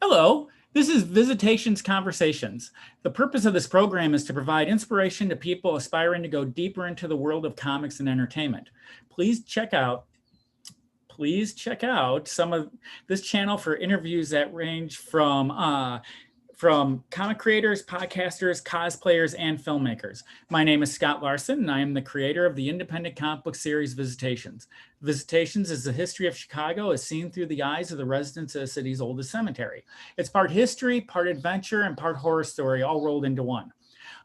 Hello, this is Visitations Conversations. The purpose of this program is to provide inspiration to people aspiring to go deeper into the world of comics and entertainment. Please check out some of this channel for interviews that range from comic creators, podcasters, cosplayers, and filmmakers. My name is Scott Larson, and I am the creator of the independent comic book series Visitations. Visitations is the history of Chicago as seen through the eyes of the residents of the city's oldest cemetery. It's part history, part adventure, and part horror story, all rolled into one.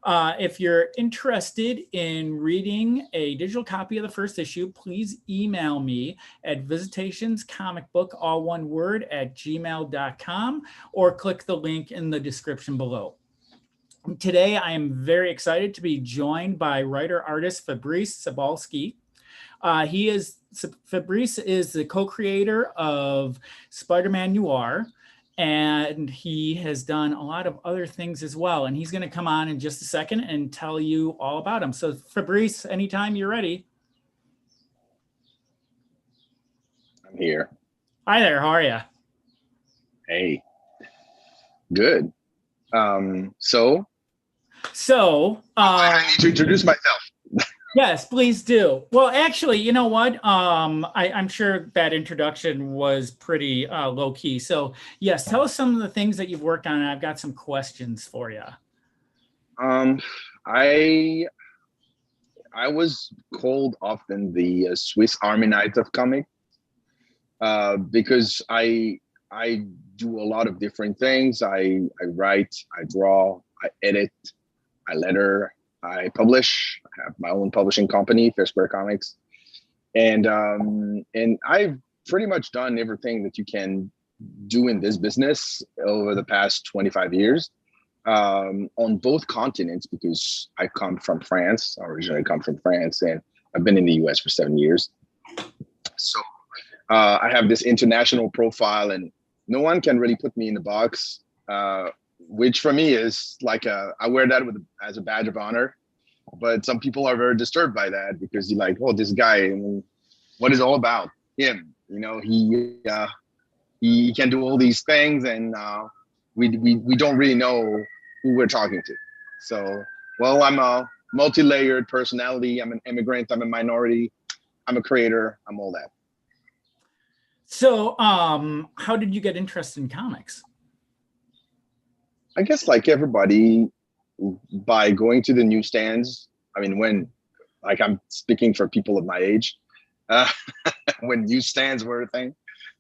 If you're interested in reading a digital copy of the first issue, please email me at visitationscomicbook, all one word, @gmail.com, or click the link in the description below. Today, I am very excited to be joined by writer-artist Fabrice Sapolsky. Fabrice is the co-creator of Spider-Man Noir, and he has done a lot of other things as well. And he's going to come on in just a second and tell you all about him. So Fabrice, anytime you're ready. I'm here. Hi there. How are you? Hey, good. I need to introduce myself. Yes, please do. Well, actually, you know what? I'm sure that introduction was pretty low key. So yes, tell us some of the things that you've worked on. And I've got some questions for you. I was called often the Swiss Army knife of comic because I do a lot of different things. I write, I draw, I edit, I letter, I publish. I have my own publishing company, FairSquare Comics, and I've pretty much done everything that you can do in this business over the past 25 years on both continents, because I come from France. I originally come from France, and I've been in the US for 7 years. So I have this international profile, and no one can really put me in the box. Which for me is like I wear that as a badge of honor, but some people are very disturbed by that because you're like, oh, this guy, what is it all about him? You know, he can do all these things, and we don't really know who we're talking to. So, well, I'm a multi-layered personality. I'm an immigrant. I'm a minority. I'm a creator. I'm all that. So, how did you get interested in comics? I guess like everybody, by going to the newsstands. I mean, I'm speaking for people of my age, when newsstands were a thing.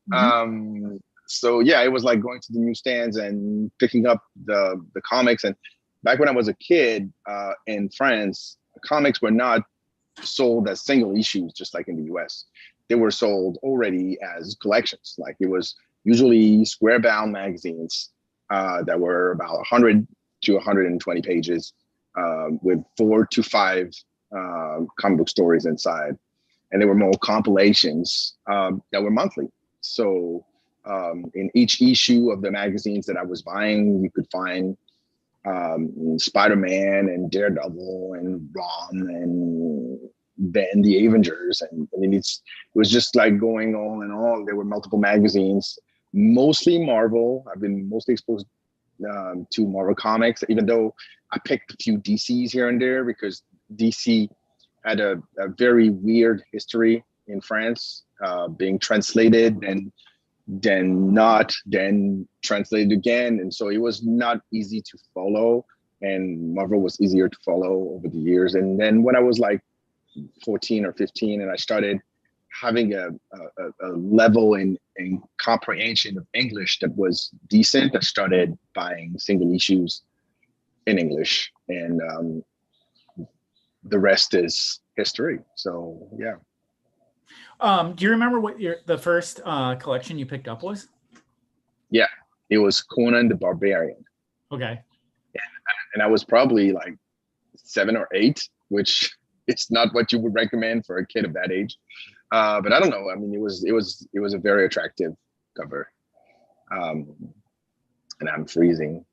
Mm-hmm. So yeah, it was like going to the newsstands and picking up the comics. And back when I was a kid in France, comics were not sold as single issues, just like in the US. They were sold already as collections. Like it was usually square bound magazines that were about 100 to 120 pages with 4 to 5 comic book stories inside. And they were more compilations that were monthly. So in each issue of the magazines that I was buying, you could find Spider-Man and Daredevil and Ron and then the Avengers. And I mean, it was just like going on and on. There were multiple magazines, mostly Marvel. I've been mostly exposed to Marvel Comics, even though I picked a few DCs here and there because DC had a very weird history in France, being translated and then translated again. And so it was not easy to follow, and Marvel was easier to follow over the years. And then when I was like 14 or 15 and I started having a level in comprehension of English that was decent, I started buying single issues in English, and the rest is history. So yeah. Do you remember what the first collection you picked up was? Yeah, it was Conan the Barbarian. Okay. And I was probably like 7 or 8, which it's not what you would recommend for a kid of that age. But I don't know. I mean, it was a very attractive cover. And I'm freezing.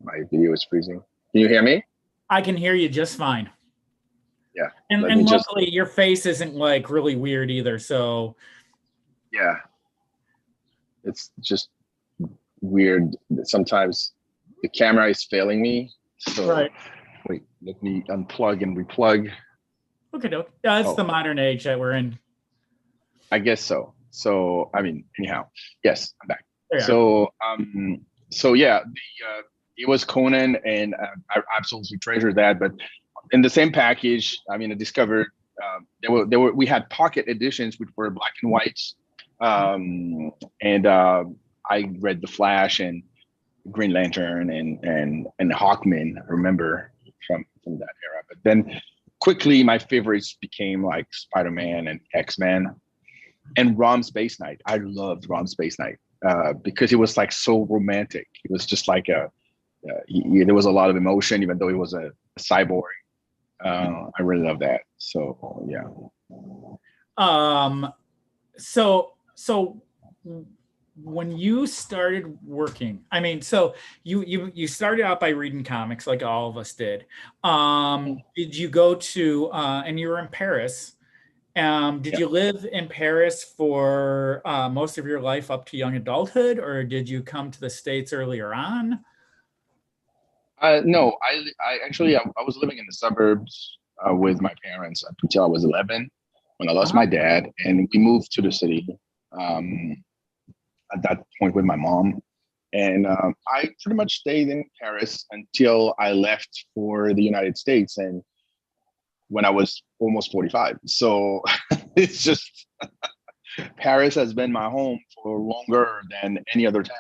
My video is freezing. Can you hear me? I can hear you just fine. Yeah. And luckily your face isn't like really weird either. So yeah, it's just weird. Sometimes the camera is failing me. So Right. wait, let me unplug and replug. Okay, yeah, that's the modern age that we're in. I guess so. So I mean, anyhow, yes, I'm back. There you So yeah, it was Conan, and I absolutely treasure that. But in the same package, I mean, I discovered we had pocket editions which were black and whites, and I read The Flash and Green Lantern and Hawkman. I remember from that era. But then quickly, my favorites became like Spider-Man and X-Men and Rom Space Knight. I loved Rom Space Knight because it was like so romantic. It was just like there was a lot of emotion, even though he was a cyborg. I really love that. So yeah. So when you started working, I mean, so you started out by reading comics like all of us did. Did you go to and you were in Paris? Did you live in Paris for most of your life up to young adulthood, or did you come to the States earlier on? No, I actually I was living in the suburbs with my parents up until I was 11 when I lost my dad, and we moved to the city at that point with my mom. And I pretty much stayed in Paris until I left for the United States, and when I was almost 45. So it's just Paris has been my home for longer than any other town.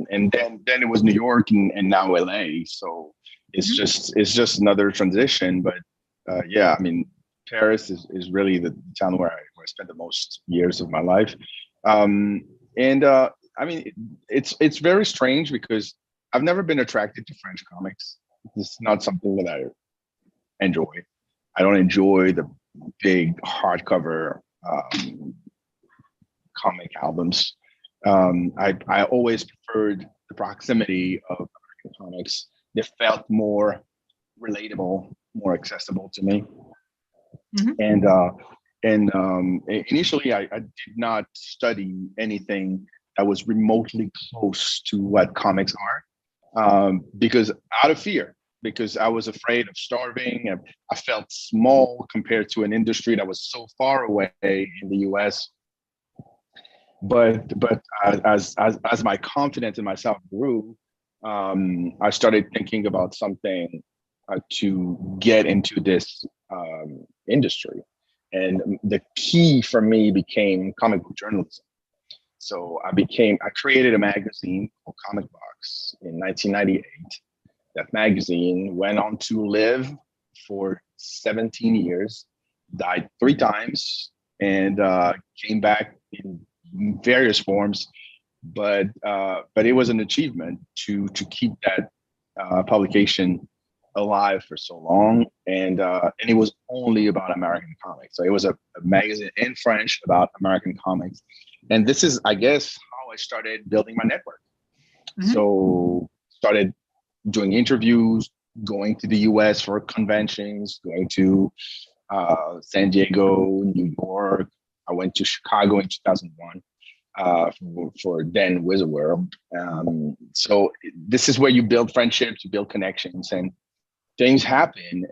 And then it was New York and now LA. So it's just another transition. But yeah, I mean, Paris is really the town where I spent the most years of my life. I mean, it's very strange because I've never been attracted to French comics. It's not something that I enjoy. I don't enjoy the big hardcover comic albums. I always preferred the proximity of American comics. They felt more relatable, more accessible to me. Initially, I did not study anything that was remotely close to what comics are, because out of fear, because I was afraid of starving. And I felt small compared to an industry that was so far away in the U.S. But as my confidence in myself grew, I started thinking about something to get into this industry. And the key for me became comic book journalism. So I created a magazine called Comic Box in 1998. That magazine went on to live for 17 years, died 3 times, and came back in various forms. But it was an achievement to keep that publication alive for so long, and it was only about American comics. So it was a magazine in French about American comics, and this is, I guess, how I started building my network. So started doing interviews, going to the US for conventions, going to San Diego, New York. I went to Chicago in 2001 for then Wizard World. So this is where you build friendships, you build connections, and things happen.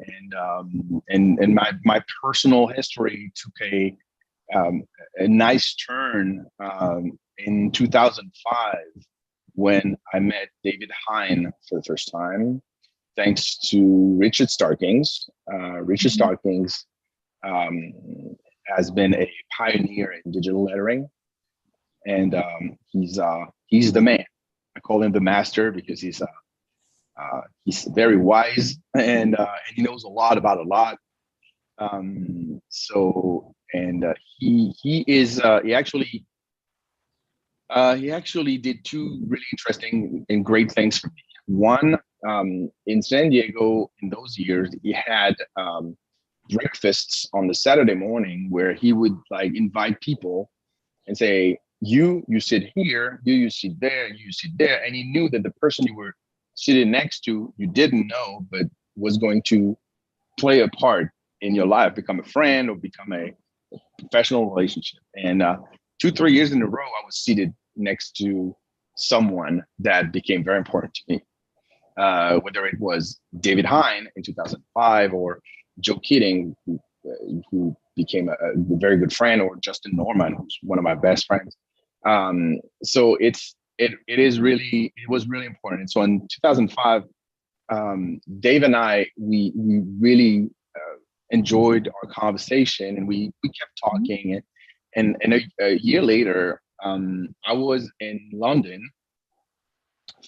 And my personal history took a nice turn in 2005 when I met David Hine for the first time, thanks to Richard Starkings. Richard Starkings has been a pioneer in digital lettering, and he's the man. I call him the master because he's very wise, and he knows a lot about a lot. He actually did 2 really interesting and great things for me. One, in San Diego in those years, he had breakfasts on the Saturday morning where he would like invite people and say, you sit here, you sit there, you sit there. And he knew that the person you were sitting next to, you didn't know, but was going to play a part in your life, become a friend or become a professional relationship. And 2-3 years in a row, I was seated next to someone that became very important to me. Whether it was David Hine in 2005 or Joe Keating, who became a very good friend, or Justin Norman, who's one of my best friends. So it was really important. And so in 2005, Dave and I, we really enjoyed our conversation, and we kept talking. And a year later, I was in London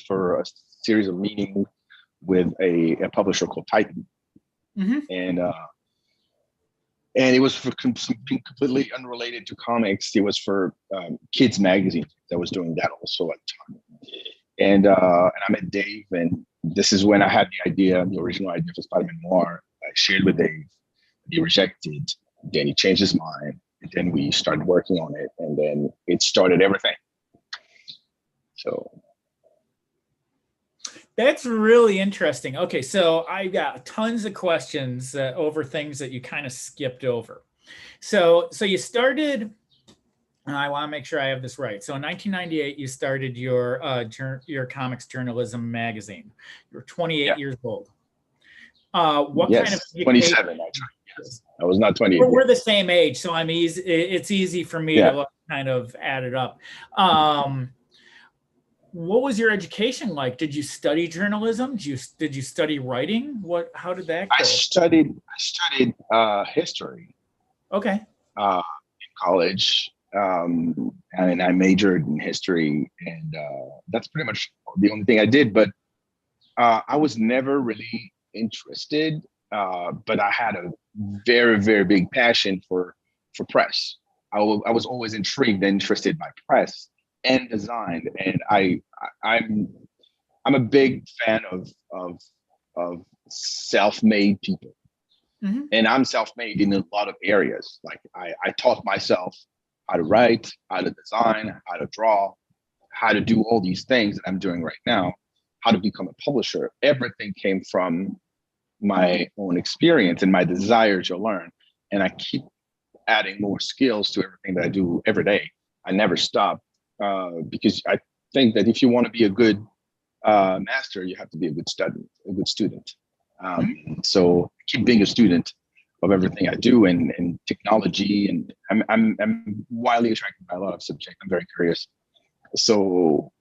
for a series of meetings with a publisher called Titan. Mm-hmm. And it was for something completely unrelated to comics. It was for kids magazine that was doing that also at the time. And I met Dave, and this is when I had the original idea for Spider-Man Noir. I shared with Dave. He rejected. Then he changed his mind. And then we started working on it, and then it started everything. So that's really interesting. Okay, so I got tons of questions over things that you kind of skipped over. So you started, and I want to make sure I have this right. So in 1998, you started your comics journalism magazine. You were 28 years old. What kind of 27 actually? Yes, I was not 28. We're the same age, so I'm easy. It's easy for me to kind of add it up. What was your education like? Did you study journalism? Did you study writing? How did that go? I studied history. Okay. In college, and I majored in history, and that's pretty much the only thing I did. But I was never really interested. But I had a very, very big passion for press. I was always intrigued and interested by press and design, and I'm a big fan of self-made people. Mm-hmm. And I'm self-made in a lot of areas. Like I taught myself how to write, how to design, how to draw, how to do all these things that I'm doing right now, how to become a publisher. Everything came from my own experience and my desire to learn. And I keep adding more skills to everything that I do every day. I never stop, because I think that if you want to be a good master, you have to be a good student. So I keep being a student of everything I do, and technology, and I'm wildly attracted by a lot of subjects. I'm very curious. So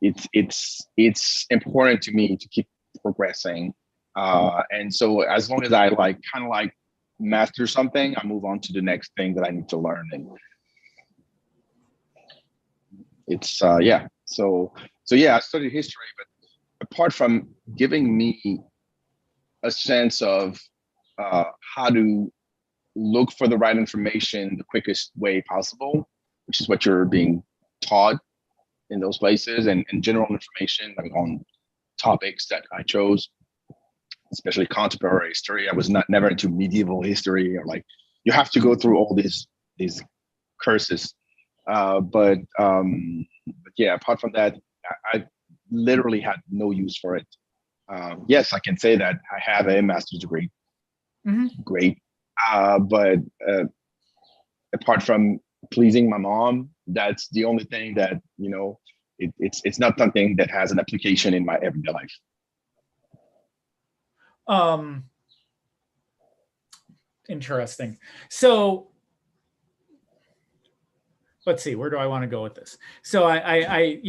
it's important to me to keep progressing. And so as long as I kind of master something, I move on to the next thing that I need to learn. And it's So I studied history, but apart from giving me a sense of how to look for the right information the quickest way possible, which is what you're being taught in those places, and general information on topics that I chose, especially contemporary history. I was never into medieval history, or you have to go through all these curses. But yeah, apart from that, I literally had no use for it. Yes, I can say that I have a master's degree. Mm-hmm. Great. But apart from pleasing my mom, that's the only thing that, it's not something that has an application in my everyday life. Interesting. So let's see, where do I want to go with this? So I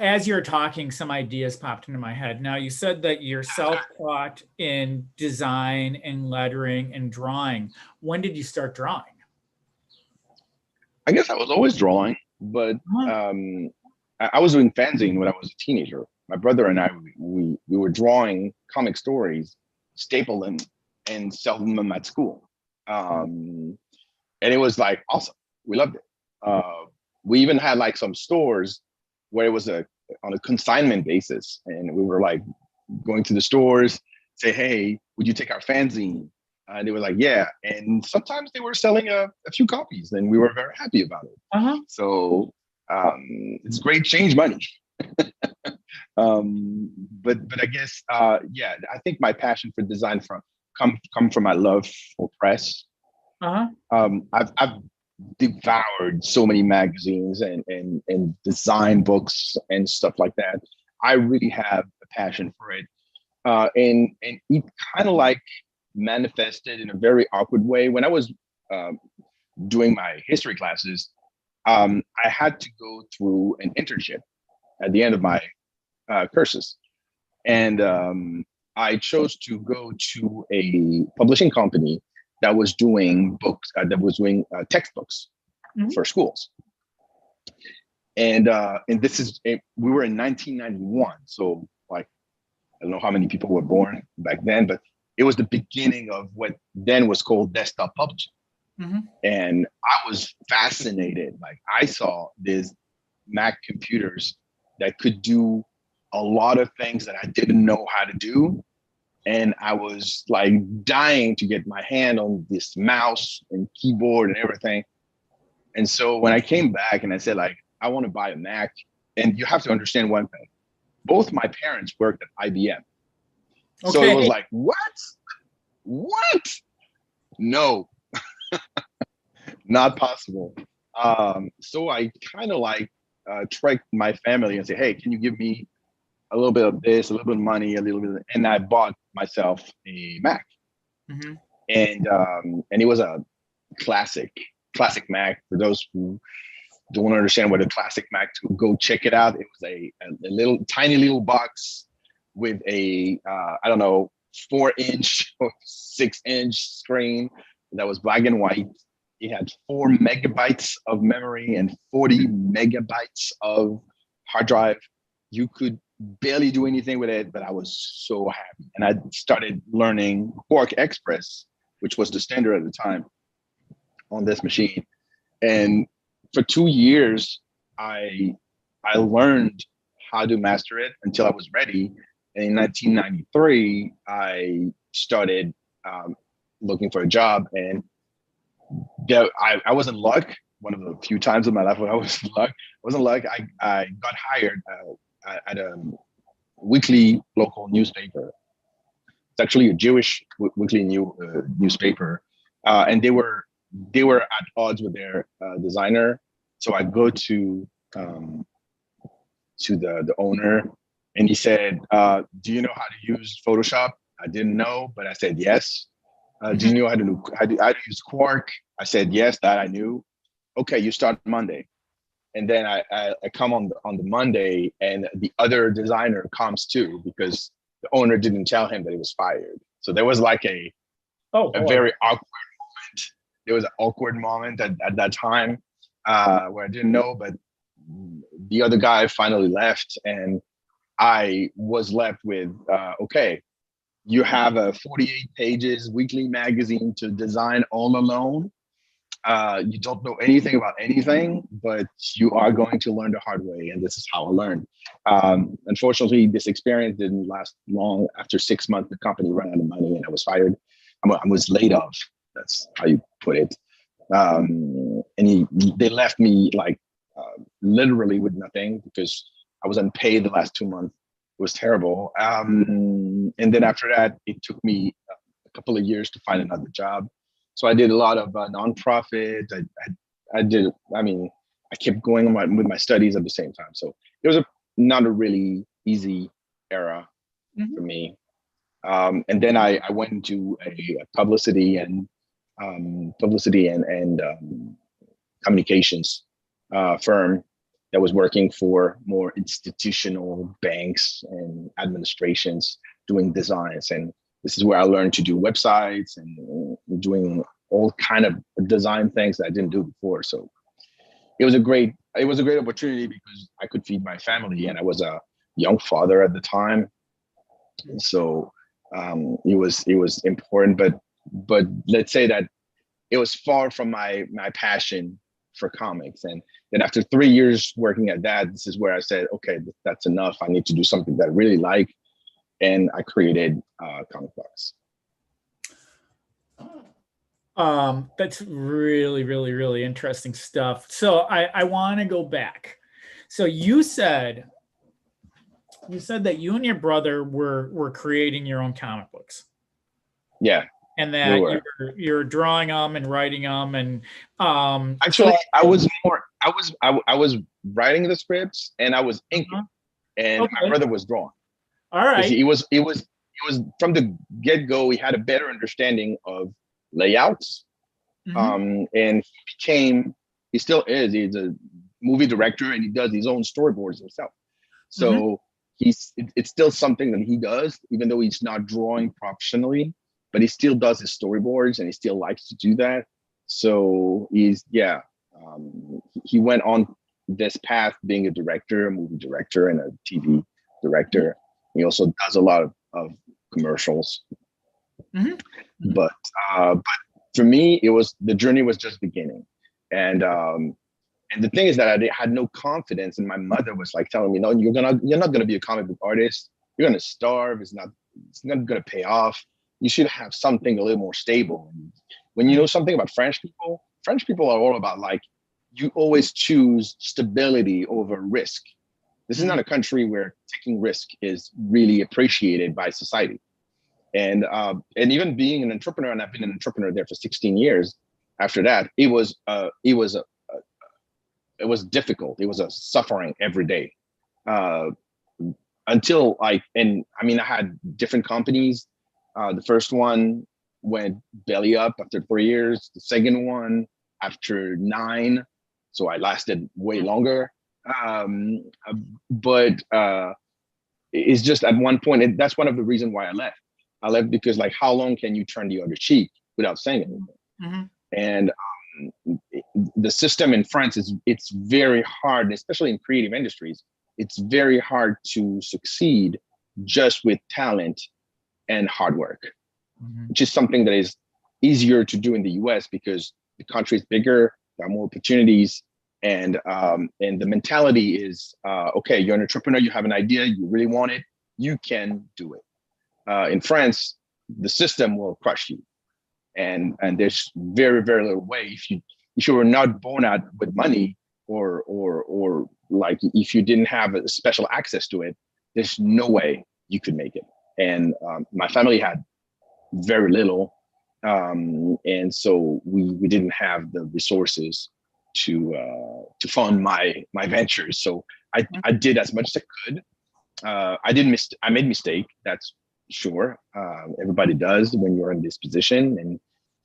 as you're talking, some ideas popped into my head. Now, you said that you're self-taught in design and lettering and drawing. When did you start drawing? I guess I was always drawing, but I was doing fanzine when I was a teenager. My brother and I, we were drawing comic stories, staple them, and sell them at school. And it was awesome. We loved it. We even had some stores where it was on a consignment basis, and we were going to the stores, say, "Hey, would you take our fanzine?" And they were like, "Yeah." And sometimes they were selling a few copies, and we were very happy about it. Uh-huh. So it's great change money. But I guess I think my passion for design come from my love for press. Uh-huh. I've devoured so many magazines and design books and stuff like that. I really have a passion for it. And it kind of like manifested in a very awkward way. When I was doing my history classes, I had to go through an internship at the end of my courses. And I chose to go to a publishing company that was doing books, that was doing textbooks for schools. And this is, we were in 1991. So like, I don't know how many people were born back then, but it was the beginning of what then was called desktop publishing. And I was fascinated. Like I saw these Mac computers that could do a lot of things that I didn't know how to do. And I was like dying to get my hand on this mouse and keyboard and everything. And so when I came back and I said, like, I want to buy a Mac, and you have to understand one thing. Both my parents worked at IBM. Okay. So it was like, what? What? No, not possible. So I kind of like tricked my family and say, hey, can you give me a little bit of this, a little bit of money, a little bit of, and I bought myself a Mac. And it was a classic Mac. For those who don't understand what a classic Mac, to go check it out. It was a little tiny little box with a I don't know, 4-inch or 6-inch screen that was black and white. It had 4 megabytes of memory and 40 megabytes of hard drive. You could barely do anything with it, but I was so happy. And I started learning Quark Express, which was the standard at the time on this machine. And for 2 years, I learned how to master it until I was ready. And in 1993, I started looking for a job. And I was in luck. One of the few times in my life where I was in luck. I got hired at a weekly local newspaper. It's actually a Jewish weekly newspaper, and they were at odds with their designer. So I go to the owner, and he said, "Do you know how to use Photoshop?" I didn't know, but I said yes. Do you know how to use Quark? I said yes, that I knew. Okay, you start Monday. And then I come on the Monday, and the other designer comes too, because the owner didn't tell him that he was fired. So there was like a very awkward moment. There was an awkward moment at that time where I didn't know, but the other guy finally left, and I was left with, okay, you have a 48 pages weekly magazine to design all alone. You don't know anything about anything, but you are going to learn the hard way. And this is how I learned. Unfortunately, this experience didn't last long. After 6 months, the company ran out of money and I was fired. I was laid off. That's how you put it. And they left me like literally with nothing, because I was unpaid the last 2 months. It was terrible. And then after that, it took me a couple of years to find another job. So I did a lot of nonprofit. I kept going with my studies at the same time. So it was not a really easy era for me. And then I went into a publicity and communications firm that was working for more institutional banks and administrations doing designs. And this is where I learned to do websites and doing all kind of design things that I didn't do before. So it was a great opportunity because I could feed my family, and I was a young father at the time. And so it was important, but let's say that it was far from my passion for comics. And then after 3 years working at that, this is where I said, okay, that's enough. I need to do something that I really like. And I created comic books. That's really, really, really interesting stuff. So I want to go back. So you said that you and your brother were creating your own comic books. Yeah. and They that were. you're drawing them and writing them, and Actually, I was more. I was writing the scripts and I was inking, and my okay, brother was drawing. all Because right, it was from the get go. He had a better understanding of layouts, hmm and he still is. He's a movie director and he does his own storyboards himself. hmm So it's still something that he does, even though he's not drawing professionally, but he still does his storyboards and he still likes to do that. So he went on this path being a director, a movie director, and a TV director. He also does a lot of commercials. hmm But for me, it was the journey was just beginning, and and the thing is that had no confidence, and my mother was like telling me, "No, you're not gonna be a comic book artist. You're gonna starve. It's not gonna pay off. You should have something a little more stable." And when you know something about French people are all about like you always choose stability over risk. This is not a country where taking risk is really appreciated by society. And even being an entrepreneur, and I've been an entrepreneur there for 16 years. After that, it was difficult. It was a suffering every day. Uh, until like, and I mean, I had different companies. The first one went belly up after 3 years. The second one after 9, so I lasted way longer. Um, but it's just at one point, and that's one of the reasons why I left. I left because like, how long can you turn the other cheek without saying anything? hmm And the system in France it's very hard, especially in creative industries. It's very hard to succeed just with talent and hard work, which is something that is easier to do in the US because the country is bigger, there are more opportunities, and the mentality is okay, you're an entrepreneur, you have an idea, you really want it, you can do it. In France, the system will crush you, and there's very very little way if you were not born out with money or like if you didn't have a special access to it, there's no way you could make it. And my family had very little, and so we didn't have the resources to fund my ventures. So I did as much as I could. I made mistake. That's sure. Everybody does when you're in this position, and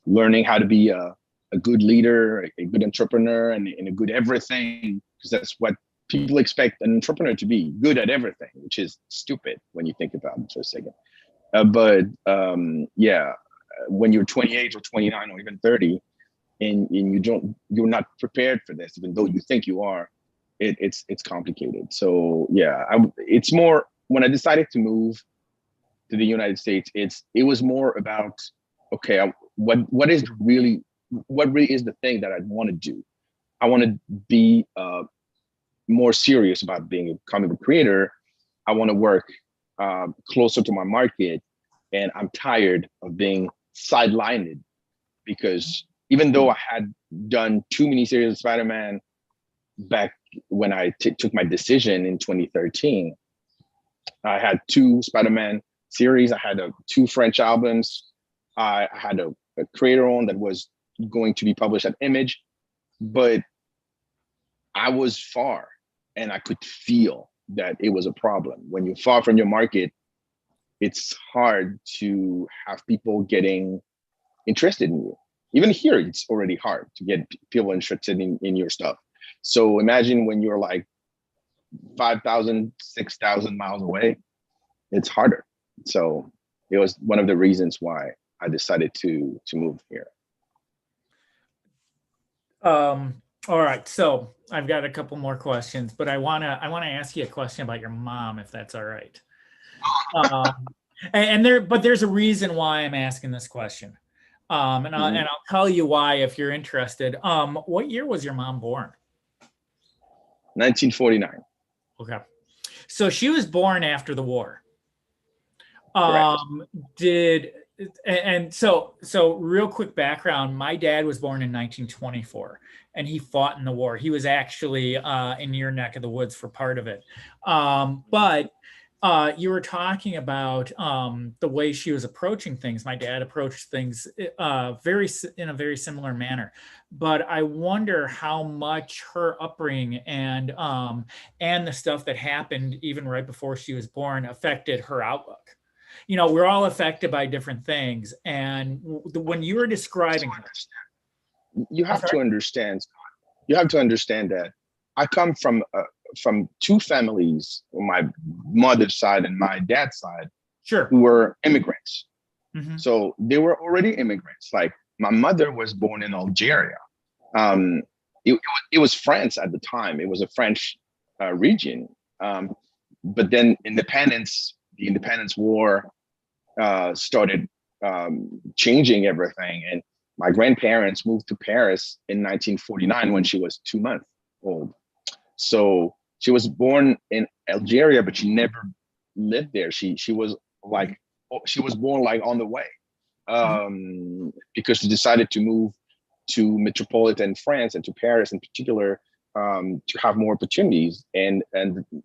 learning how to be a good leader, a good entrepreneur, and a good everything, because that's what people expect an entrepreneur to be, good at everything, which is stupid when you think about it for a second. But yeah, when you're 28 or 29 or even 30, and you're not prepared for this, even though you think you are, it's complicated. So yeah, it's more when I decided to move to the United States, it was more about okay, what really is the thing that I want to do. I want to be more serious about being a comic book creator. I want to work closer to my market, and I'm tired of being sidelined because even though I had done 2 miniseries of Spider-Man back when I took my decision in 2013, I had 2 Spider-Man series. I had 2 French albums. I had a creator on that was going to be published at Image, but I was far and I could feel that it was a problem. When you're far from your market, it's hard to have people getting interested in you. Even here, it's already hard to get people interested in your stuff. So imagine when you're like 5,000, 6,000 miles away, it's harder. So it was one of the reasons why I decided to move here. All right, so I've got a couple more questions, but I wanna ask you a question about your mom, if that's all right. But there's a reason why I'm asking this question. And I'll tell you why if you're interested. What year was your mom born? 1949. Okay, so she was born after the war. Correct. Did and so real quick background. My dad was born in 1924, and he fought in the war. He was actually in your neck of the woods for part of it. But You were talking about the way she was approaching things. My dad approached things in a very similar manner, but I wonder how much her upbringing and the stuff that happened even right before she was born affected her outlook. We're all affected by different things, and when you were describing her, You have to understand. You have to understand that I come from two families on my mother's side and my dad's side sure, who were immigrants. hmm So they were already immigrants. Like my mother was born in Algeria. Um, it was France at the time. It was a French region. But then the independence war started changing everything. And my grandparents moved to Paris in 1949 when she was 2 months old. So she was born in Algeria, but she never lived there. She was like she was born like on the way because she decided to move to metropolitan France and to Paris in particular to have more opportunities. And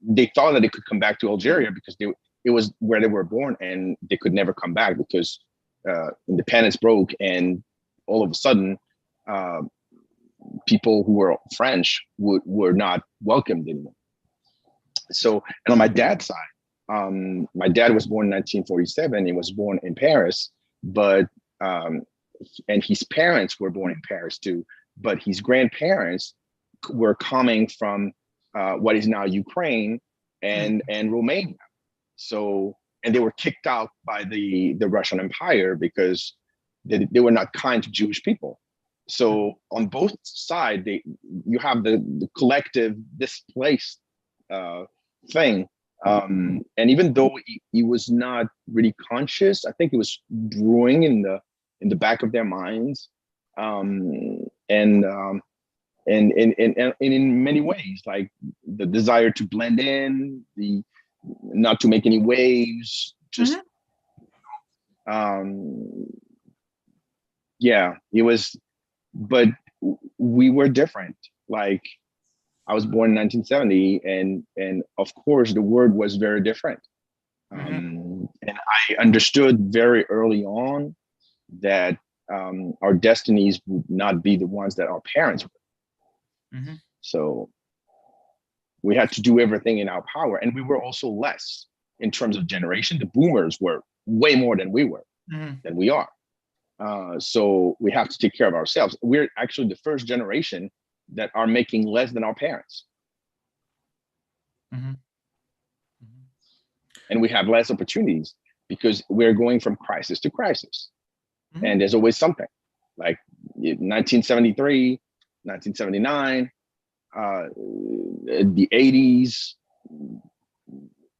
they thought that they could come back to Algeria because it was where they were born, and they could never come back because independence broke, and all of a sudden, people who were French were not welcomed anymore. So, and on my dad's side, my dad was born in 1947. He was born in Paris, but and his parents were born in Paris too. But his grandparents were coming from what is now Ukraine and Romania. So, and they were kicked out by the Russian Empire because they were not kind to Jewish people. So on both sides, you have the collective displaced thing. And even though he was not really conscious, I think it was brewing in the back of their minds. And in many ways, like the desire to blend in, the not to make any waves, just yeah, it was, but we were different. Like I was born in 1970, and of course the world was very different. And I understood very early on that our destinies would not be the ones that our parents were. So we had to do everything in our power, and we were also less in terms of generation. The boomers were way more than we were, than we are. So we have to take care of ourselves. We're actually the first generation that are making less than our parents. And we have less opportunities because we're going from crisis to crisis. And there's always something like 1973, 1979, the 80s,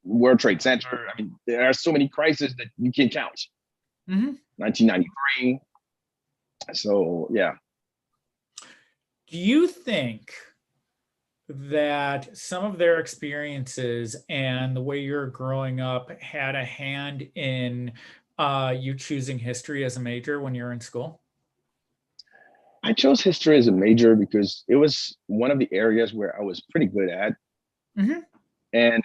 World Trade Center. I mean, there are so many crises that you can't count. 1993. So, yeah. Do you think that some of their experiences and the way you're growing up had a hand in you choosing history as a major when you were in school? I chose history as a major because it was one of the areas where I was pretty good at. And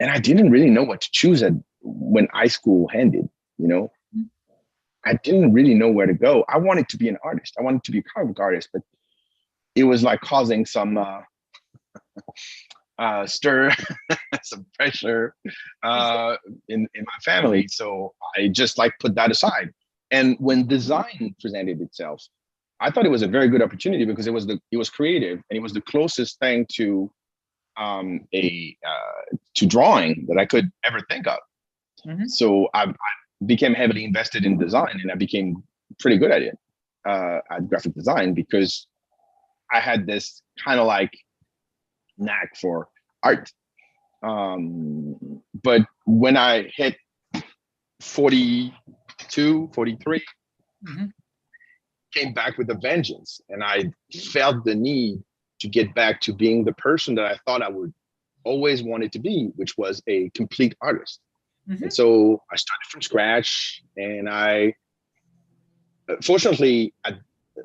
I didn't really know what to choose when high school ended, you know? I didn't really know where to go. I wanted to be an artist. I wanted to be a comic book artist, but it was like causing some stir, some pressure in my family. So I just like put that aside. And when design presented itself, I thought it was a very good opportunity because it was creative, and it was the closest thing to drawing that I could ever think of. So I became heavily invested in design, and I became pretty good at it, at graphic design, because I had this kind of like knack for art. But when I hit 42, 43, came back with a vengeance, and I felt the need to get back to being the person that I thought I would always wanted to be, which was a complete artist. And so I started from scratch, and I, fortunately,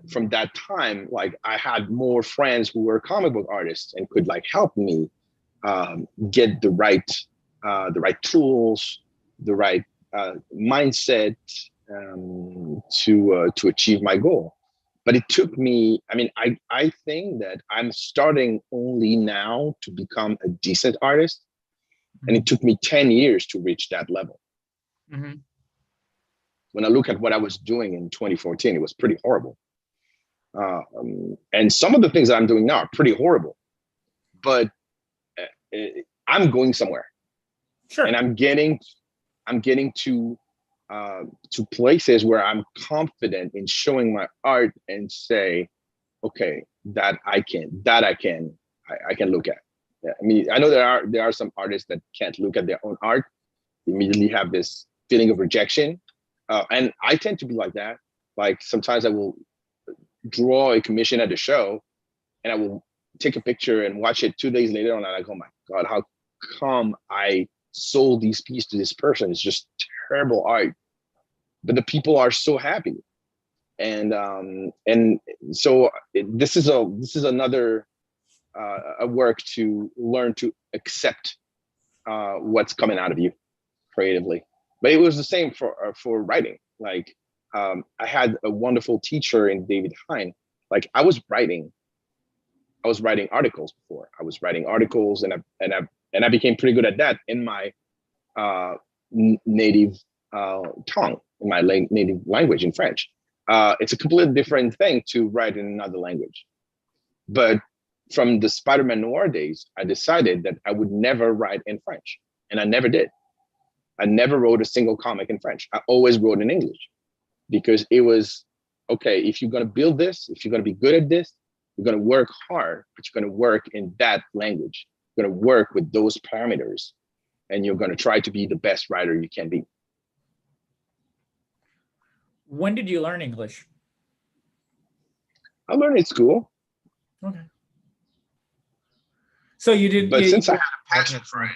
from that time, like I had more friends who were comic book artists and could like help me get the right the right tools, the right mindset to achieve my goal. But it took me, I mean, I think that I'm starting only now to become a decent artist. And it took me 10 years to reach that level. Mm-hmm. When I look at what I was doing in 2014, it was pretty horrible. And some of the things that I'm doing now are pretty horrible, but I'm going somewhere. Sure. And I'm getting to places where I'm confident in showing my art and say, okay, that I can look at. Yeah, I mean, I know there are some artists that can't look at their own art. They immediately have this feeling of rejection. And I tend to be like that. Like sometimes I will draw a commission at the show and I will take a picture and watch it 2 days later and I'm like, oh my God, how come I sold these pieces to this person? It's just terrible art. But the people are so happy. And so this is another a work to learn to accept what's coming out of you creatively. But it was the same for writing. Like I had a wonderful teacher in David Hein. Like I was writing articles before. I was writing articles, and I became pretty good at that in my native tongue, in my native language, in French. It's a completely different thing to write in another language. But from the Spider-Man Noir days, I decided that I would never write in French, and I never did. I never wrote a single comic in French. I always wrote in English because it was, okay, if you're going to build this, if you're going to be good at this, you're going to work hard, but you're going to work in that language. You're going to work with those parameters, and you're going to try to be the best writer you can be. When did you learn English? I learned at school. Okay. So you did, but since I had a passion for it,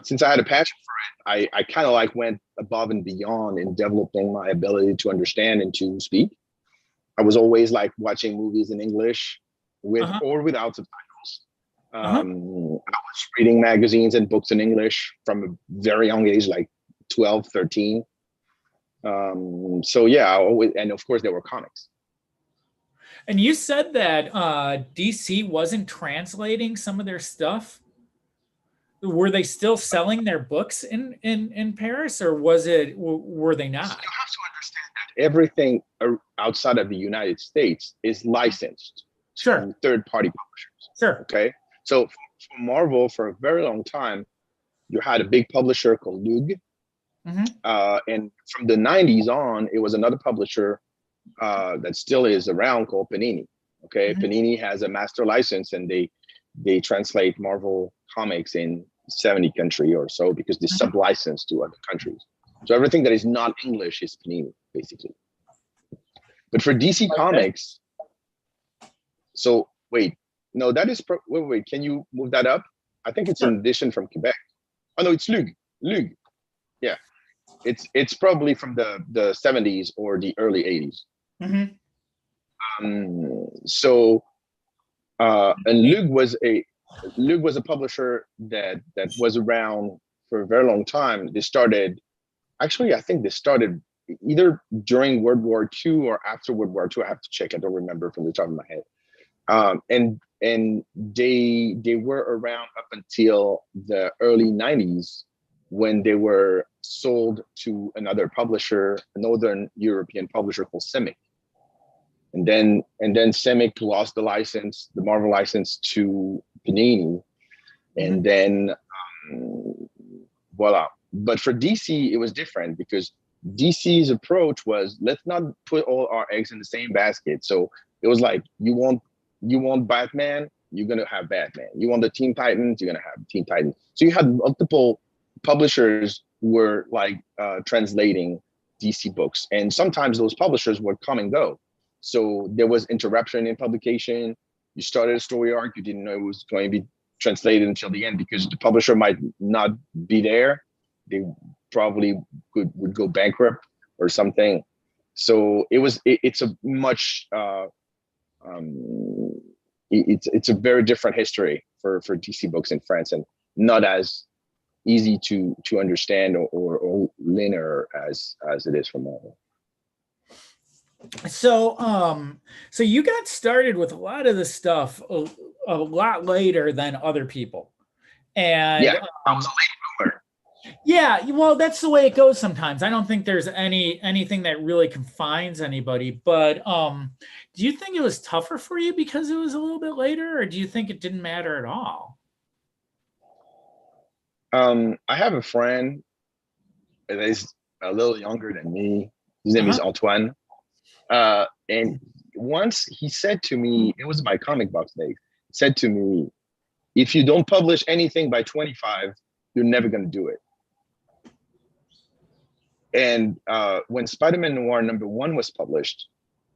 since I had a passion for it, I kind of like went above and beyond in developing my ability to understand and to speak. I was always like watching movies in English with or without subtitles. I was reading magazines and books in English from a very young age, like 12, 13. So yeah, and of course there were comics. And you said that DC wasn't translating some of their stuff. Were they still selling their books in Paris, or were they not? So you have to understand that everything outside of the United States is licensed to third-party publishers. Sure. Okay. So for Marvel, for a very long time, you had a big publisher called Lug. And from the 90s on, it was another publisher that still is around called Panini. Okay. Panini has a master license, and they translate Marvel comics in 70 countries or so because they sub-license to other countries. So everything that is not English is Panini, basically. But for DC Comics, so wait, no, that is, wait, can you move that up? I think it's an edition from Quebec. Oh no, it's Lug. Yeah, it's probably from the 70s or the early 80s. And Lug was a publisher that was around for a very long time. They started, actually, I think they started either during World War II or after World War II. I have to check. I don't remember from the top of my head. And they were around up until the early 90s when they were sold to another publisher, a Northern European publisher called Semic. And then Semic lost the license, the Marvel license, to Panini. And then voila. But for DC, it was different because DC's approach was, let's not put all our eggs in the same basket. So it was like, you want Batman, you're gonna have Batman. You want the Teen Titans, you're gonna have Teen Titans. So you had multiple publishers who were like translating DC books. And sometimes those publishers would come and go. So there was interruption in publication. You started a story arc, you didn't know it was going to be translated until the end because the publisher might not be there. They probably would go bankrupt or something. So it's a much it's a very different history for DC books in France, and not as easy to understand or linear as it is for Marvel. So you got started with a lot of the stuff a lot later than other people. And yeah, I was a late bloomer. yeah, well, that's the way it goes sometimes. I don't think there's anything that really confines anybody, but do you think it was tougher for you because it was a little bit later, or do you think it didn't matter at all? I have a friend that is a little younger than me. His name is Uh-huh. Antoine. And once he said to me, it was my comic box day, he said to me, if you don't publish anything by 25, you're never going to do it. And when Spider-Man Noir #1 was published,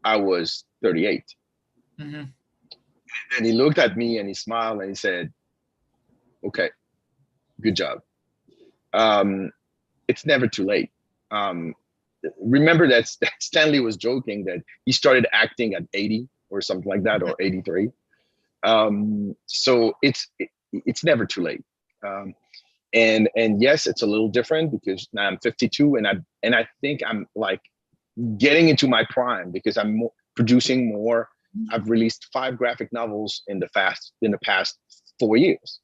I was 38. Mm-hmm. And he looked at me and he smiled and he said, okay, good job. It's never too late. Remember that Stanley was joking that he started acting at 80 or something like that, or 83. So it's never too late. And yes, it's a little different because now I'm 52 and I think I'm like getting into my prime because I'm producing more. I've released 5 graphic novels in the past 4 years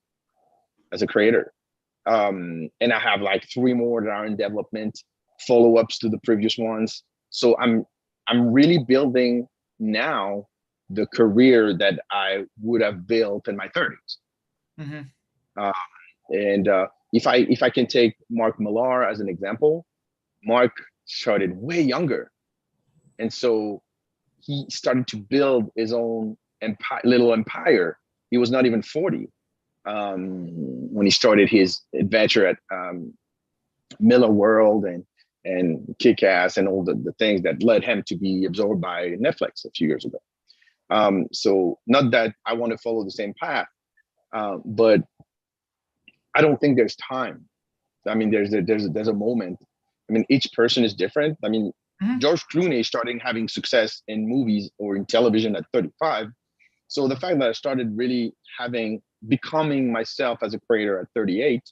as a creator. And I have like 3 more that are in development, follow-ups to the previous ones. So I'm really building now the career that I would have built in my 30s. Mm-hmm. And if I can take Mark Millar as an example, Mark started way younger, and so he started to build his own little empire. He was not even 40 when he started his adventure at Miller World and Kick-Ass and all the things that led him to be absorbed by Netflix a few years ago. So not that I want to follow the same path, but I don't think there's time. I mean, there's a moment. I mean, each person is different. I mean, Mm-hmm. George Clooney starting having success in movies or in television at 35. So the fact that I started really becoming myself as a creator at 38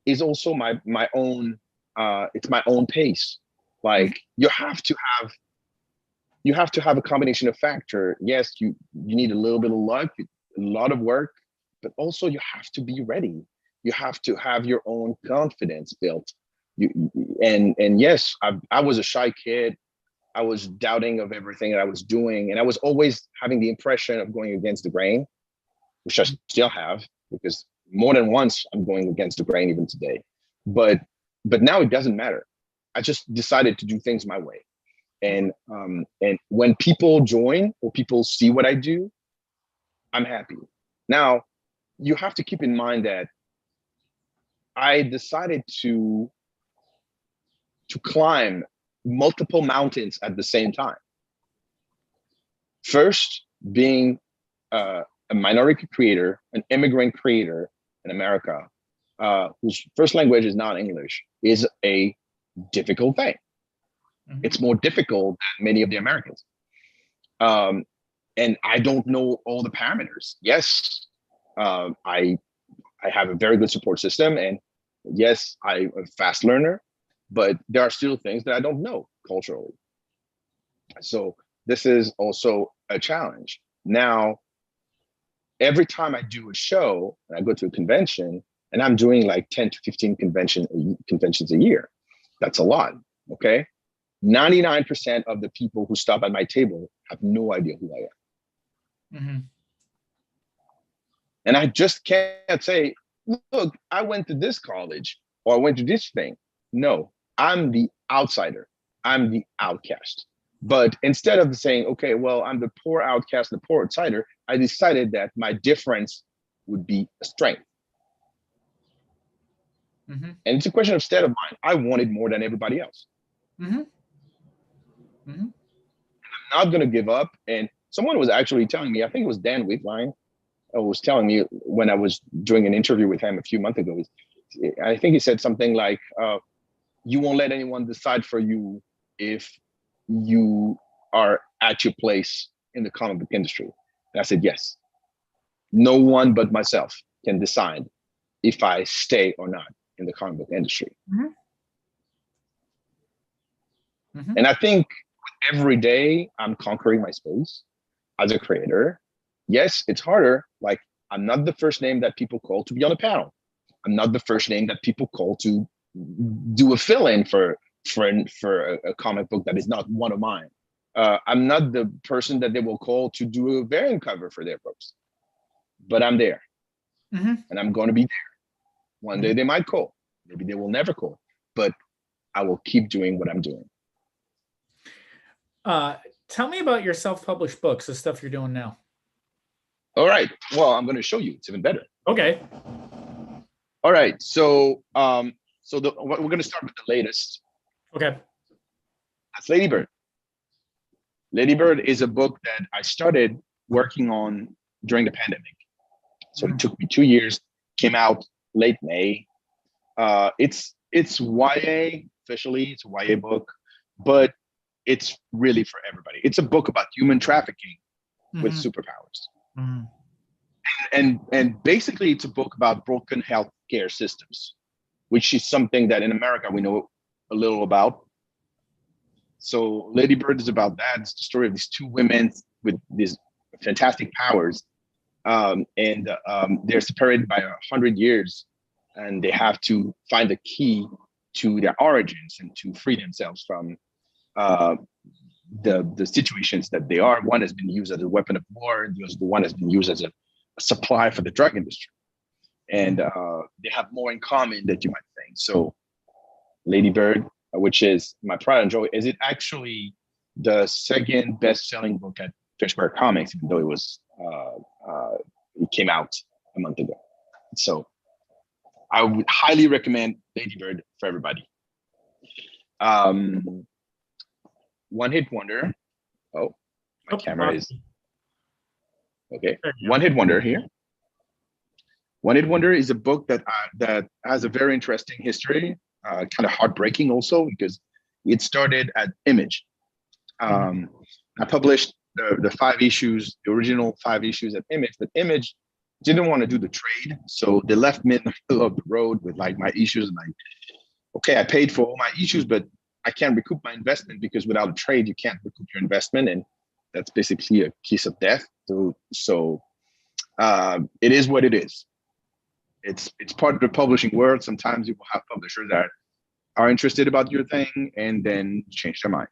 is also my own. It's my own pace. Like you have to have a combination of factor. Yes, you need a little bit of luck, a lot of work, but also you have to be ready. You have to have your own confidence built. And yes, I was a shy kid. I was doubting of everything that I was doing, and I was always having the impression of going against the grain, which I still have, because more than once I'm going against the grain even today. But now it doesn't matter. I just decided to do things my way. And when people join or people see what I do, I'm happy. Now, you have to keep in mind that I decided to climb multiple mountains at the same time. First, being a minority creator, an immigrant creator in America, whose first language is not English, is a difficult thing. Mm-hmm. It's more difficult than many of the Americans. And I don't know all the parameters. Yes, I have a very good support system, and yes, I'm a fast learner, but there are still things that I don't know culturally. So this is also a challenge. Now, every time I do a show and I go to a convention, and I'm doing like 10 to 15 conventions a year, that's a lot, okay? 99% of the people who stop at my table have no idea who I am. Mm-hmm. And I just can't say, look, I went to this college or I went to this thing. No, I'm the outsider. I'm the outcast. But instead of saying, okay, well, I'm the poor outcast, the poor outsider, I decided that my difference would be a strength. Mm-hmm. And it's a question of state of mind. I wanted more than everybody else. Mm-hmm. Mm-hmm. And I'm not going to give up. And someone was actually telling me, I think it was Dan Whitline, was telling me when I was doing an interview with him a few months ago, I think he said something like, you won't let anyone decide for you if you are at your place in the comic book industry. And I said, yes. No one but myself can decide if I stay or not in the comic book industry. Mm-hmm. Mm-hmm. And I think every day I'm conquering my space as a creator. Yes, it's harder. Like, I'm not the first name that people call to be on a panel. I'm not the first name that people call to do a fill-in for a comic book that is not one of mine. I'm not the person that they will call to do a variant cover for their books, but I'm there. Mm-hmm. And I'm going to be there. One day they might call, maybe they will never call, but I will keep doing what I'm doing. Tell me about your self-published books, the stuff you're doing now. All right. Well, I'm going to show you. It's even better. Okay. All right. So, we're going to start with the latest. Okay. That's Lady Bird. Lady Bird is a book that I started working on during the pandemic. So it took me 2 years, came out late May. It's YA, officially, it's a YA book, but it's really for everybody. It's a book about human trafficking with superpowers. And basically it's a book about broken healthcare systems, which is something that in America we know a little about. So Lady Bird is about that. It's the story of these two women with these fantastic powers. They're separated by 100 years, and they have to find the key to their origins and to free themselves from the situations that they are. One has been used as a weapon of war, the one has been used as a supply for the drug industry. And they have more in common than you might think. So Lady Bird, which is my pride and joy, is it actually the second best-selling book at FairSquare Comics, even though it came out a month ago. So I would highly recommend Lady Bird for everybody. One Hit Wonder. Oh, my camera is okay. One Hit Wonder here. One Hit Wonder is a book that has a very interesting history, kind of heartbreaking also, because it started at Image. I published the 5 issues, the original 5 issues at Image, but Image didn't want to do the trade, so they left me in the middle of the road with like my issues, and okay, I paid for all my issues, but I can't recoup my investment, because without a trade, you can't recoup your investment, and that's basically a kiss of death. So it is what it is. It's part of the publishing world. Sometimes you will have publishers that are interested about your thing and then change their mind.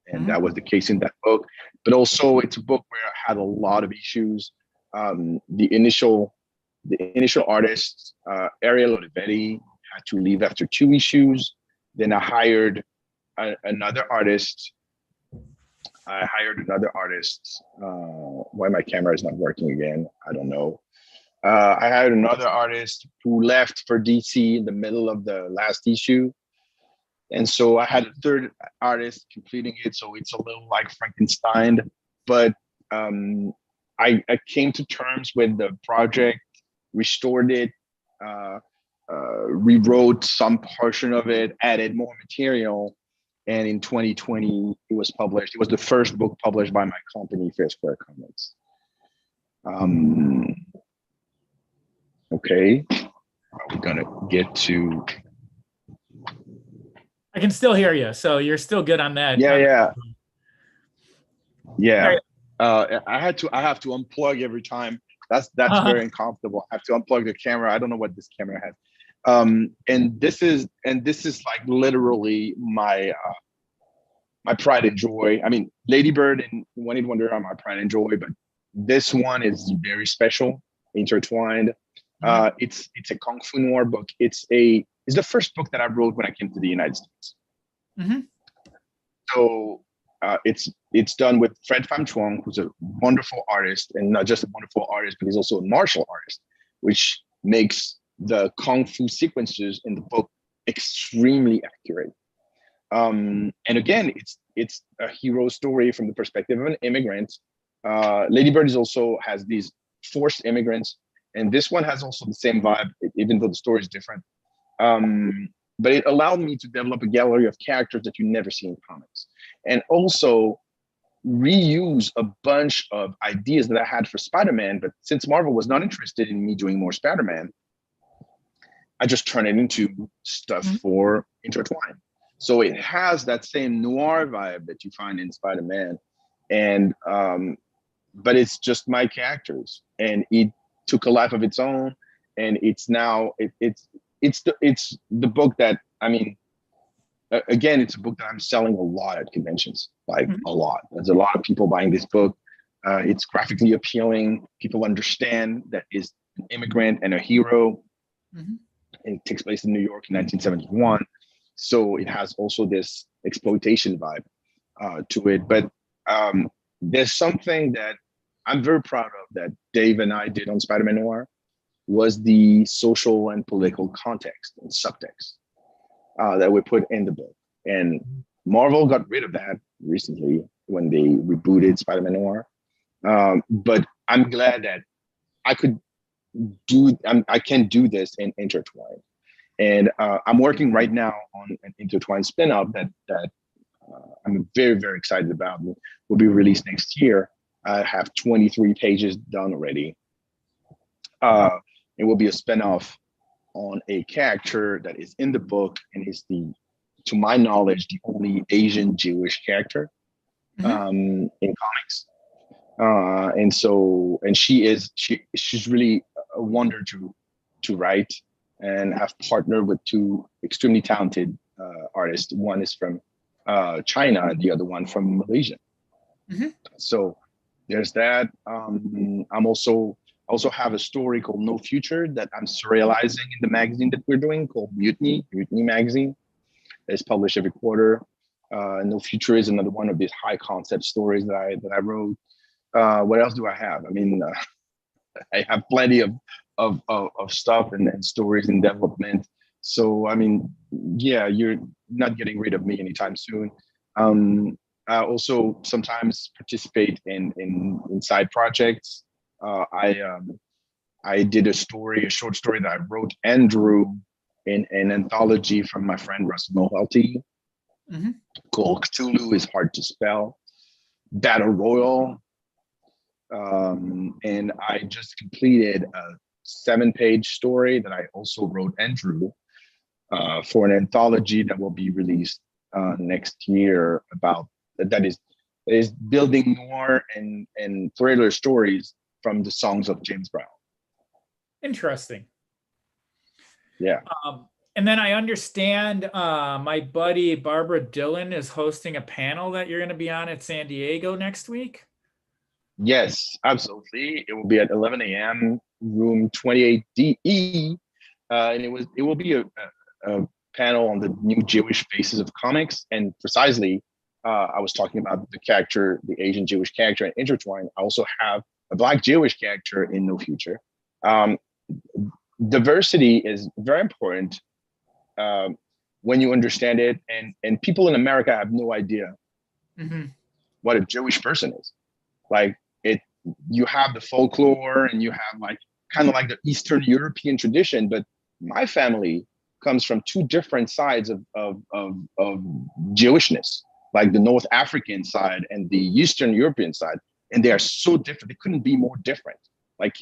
And that was the case in that book. But also it's a book where I had a lot of issues. The initial artist, Ariel Olivetti, had to leave after 2 issues. Then I hired another artist. Why my camera is not working again, I don't know. I hired another artist who left for DC in the middle of the last issue. And so I had a third artist completing it. So it's a little like Frankenstein, but I came to terms with the project, restored it, rewrote some portion of it, added more material. And in 2020, it was published. It was the first book published by my company, FairSquare Comics. Okay, are we gonna get to? I can still hear you, so you're still good on that. Yeah. Right. I have to unplug every time. That's very uncomfortable. I have to unplug the camera. I don't know what this camera has. And this is like literally my pride and joy. I mean, Lady Bird and One Hit Wonder are my pride and joy, but this one is very special, intertwined. It's a Kung Fu Noir book. It's the first book that I wrote when I came to the United States. So it's done with Fred Pham Chuang, who's a wonderful artist, and not just a wonderful artist, but he's also a martial artist, which makes the Kung Fu sequences in the book extremely accurate. And again, it's a hero story from the perspective of an immigrant. Lady Bird also has these forced immigrants, and this one has also the same vibe, even though the story is different. But it allowed me to develop a gallery of characters that you never see in comics, and also reuse a bunch of ideas that I had for Spider-Man. But since Marvel was not interested in me doing more Spider-Man, I just turn it into stuff for Intertwine. So it has that same noir vibe that you find in Spider-Man, and but it's just my characters, and it took a life of its own, and it's now it's the book that, I mean, again, it's a book that I'm selling a lot at conventions, like a lot. There's a lot of people buying this book. It's graphically appealing. People understand that is an immigrant and a hero. And it takes place in New York in 1971. So it has also this exploitation vibe to it. But there's something that I'm very proud of that Dave and I did on Spider-Man Noir, was the social and political context and subtext that we put in the book. And Marvel got rid of that recently when they rebooted Spider-Man Noir. But I'm glad that I can do this in Intertwine. And I'm working right now on an Intertwine spin-off that I'm very, very excited about. Will be released next year. I have 23 pages done already. It will be a spin-off on a character that is in the book and is to my knowledge, the only Asian Jewish character in comics. And she's really a wonder to write, and I've partnered with two extremely talented artists. One is from China and the other one from Malaysia. So there's that. I also have a story called No Future that I'm serializing in the magazine that we're doing called Mutiny Magazine. It's published every quarter. No Future is another one of these high concept stories that I wrote. What else do I have? I mean, I have plenty of stuff and stories in development. So, I mean, yeah, you're not getting rid of me anytime soon. I also sometimes participate in side projects. I did a short story that I wrote and drew in an anthology from my friend Russell Nohelty called Cthulhu is Hard to Spell, Battle Royal. And I just completed a 7-page story that I also wrote and drew for an anthology that will be released next year about that is building noir and thriller stories from the songs of James Brown. Interesting. Yeah. And then I understand my buddy Barbara Dillon is hosting a panel that you're going to be on at San Diego next week. Yes, absolutely. It will be at 11 a.m. room 28DE, and it will be a panel on the new Jewish faces of comics. And precisely, I was talking about the Asian Jewish character in Intertwine. I also have a Black Jewish character in No Future. Diversity is very important when you understand it, and people in America have no idea what a Jewish person is. Like you have the folklore and you have like kind of like the Eastern European tradition, but my family comes from two different sides of Jewishness, like the North African side and the Eastern European side, and they are so different. They couldn't be more different. Like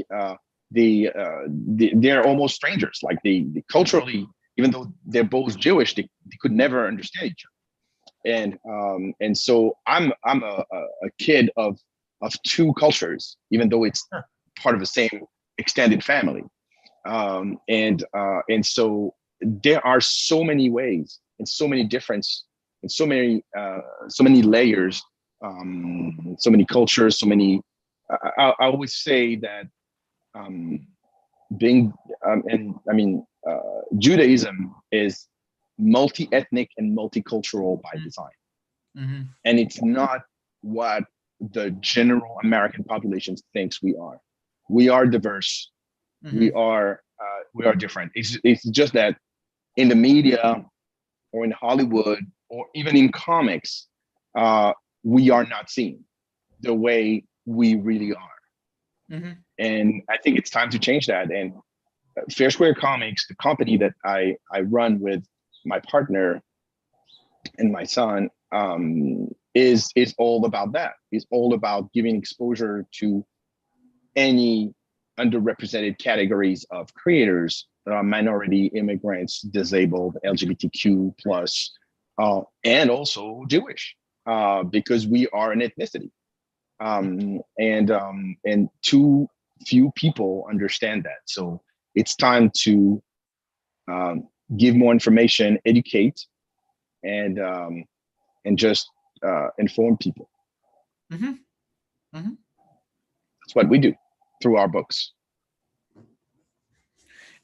they're almost strangers. Like they culturally, even though they're both Jewish, they could never understand each other. And so I'm a kid of two cultures, even though it's part of the same extended family. And so there are so many ways and so many difference and so many layers, so many cultures, so many. I always say that Judaism is multi-ethnic and multicultural by design, and it's not what the general American population thinks we are. We are diverse. We are different. It's just that in the media or in Hollywood or even in comics, we are not seen the way we really are. And I think it's time to change that. And FairSquare Comics, the company that I run with my partner and my son, is all about that. It's all about giving exposure to any underrepresented categories of creators minority, immigrants, disabled, LGBTQ plus, and also Jewish, because we are an ethnicity. And too few people understand that. So it's time to give more information, educate, and just inform people. Mm-hmm. Mm-hmm. That's what we do through our books.